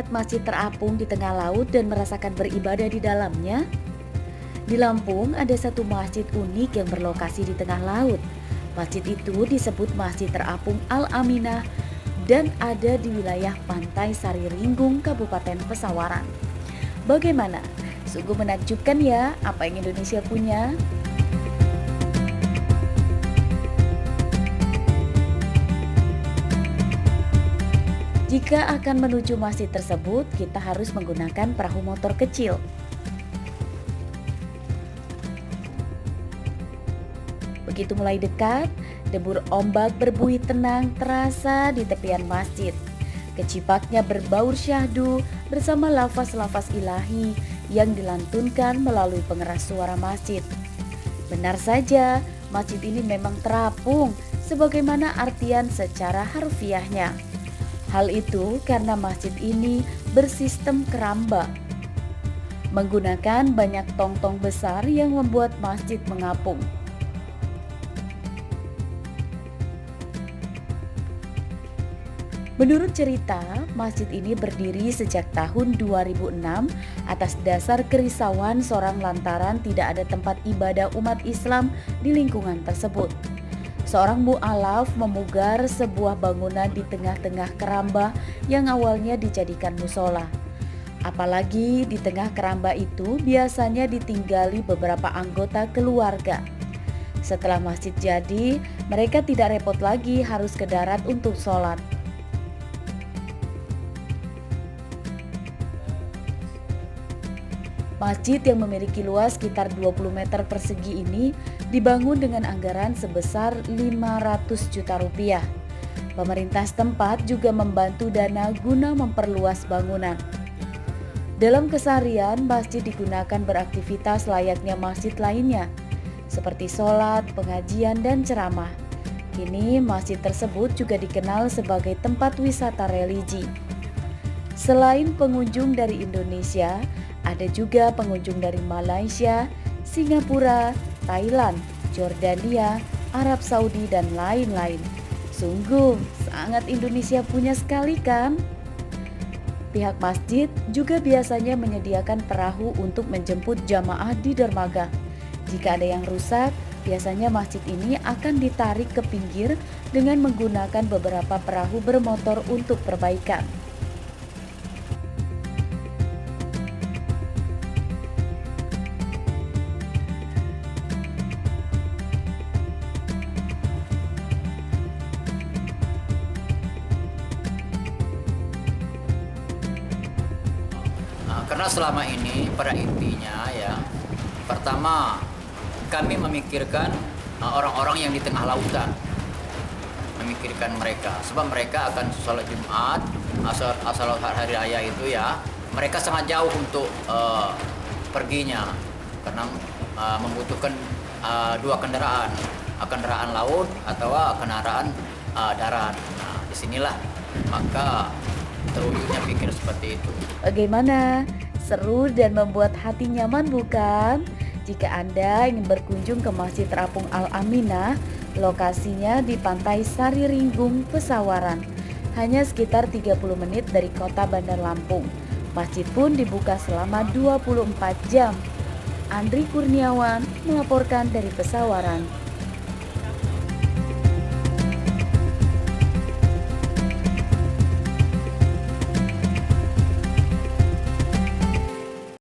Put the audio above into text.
melihat masjid terapung di tengah laut dan merasakan beribadah di dalamnya? Di Lampung ada satu masjid unik yang berlokasi di tengah laut. Masjid itu disebut Masjid Terapung Al-Aminah dan ada di wilayah Pantai Sariringgung, Kabupaten Pesawaran. Bagaimana? Sungguh menakjubkan ya apa yang Indonesia punya. Jika akan menuju masjid tersebut, kita harus menggunakan perahu motor kecil. Begitu mulai dekat, debur ombak berbunyi tenang terasa di tepian masjid. Kecipaknya berbaur syahdu bersama lafaz-lafaz ilahi yang dilantunkan melalui pengeras suara masjid. Benar saja, masjid ini memang terapung sebagaimana artian secara harfiahnya. Hal itu karena masjid ini bersistem keramba, menggunakan banyak tong-tong besar yang membuat masjid mengapung. Menurut cerita, masjid ini berdiri sejak tahun 2006 atas dasar kerisauan seorang lantaran tidak ada tempat ibadah umat Islam di lingkungan tersebut. Seorang mu'alaf memugar sebuah bangunan di tengah-tengah keramba yang awalnya dijadikan musola. Apalagi di tengah keramba itu biasanya ditinggali beberapa anggota keluarga. Setelah masjid jadi, mereka tidak repot lagi harus ke darat untuk sholat. Masjid yang memiliki luas sekitar 20 meter persegi ini dibangun dengan anggaran sebesar 500 juta rupiah. Pemerintah setempat juga membantu dana guna memperluas bangunan. Dalam keseharian, masjid digunakan beraktivitas layaknya masjid lainnya, seperti sholat, pengajian, dan ceramah. Kini masjid tersebut juga dikenal sebagai tempat wisata religi. Selain pengunjung dari Indonesia, ada juga pengunjung dari Malaysia, Singapura, Thailand, Jordania, Arab Saudi, dan lain-lain. Sungguh sangat Indonesia punya sekali kan? Pihak masjid juga biasanya menyediakan perahu untuk menjemput jamaah di dermaga. Jika ada yang rusak, biasanya masjid ini akan ditarik ke pinggir dengan menggunakan beberapa perahu bermotor untuk perbaikan. Karena selama ini pada intinya ya, pertama kami memikirkan orang-orang yang di tengah lautan, memikirkan mereka, sebab mereka akan sholat Jumat, asal hari raya itu ya, mereka sangat jauh untuk perginya, karena membutuhkan dua kendaraan laut atau kendaraan darat. Nah, disinilah maka terwujudnya pikir seperti itu. Bagaimana? Seru dan membuat hati nyaman bukan? Jika Anda ingin berkunjung ke Masjid Terapung Al-Aminah, lokasinya di Pantai Sariringgung, Pesawaran. Hanya sekitar 30 menit dari kota Bandar Lampung. Masjid pun dibuka selama 24 jam. Andri Kurniawan melaporkan dari Pesawaran.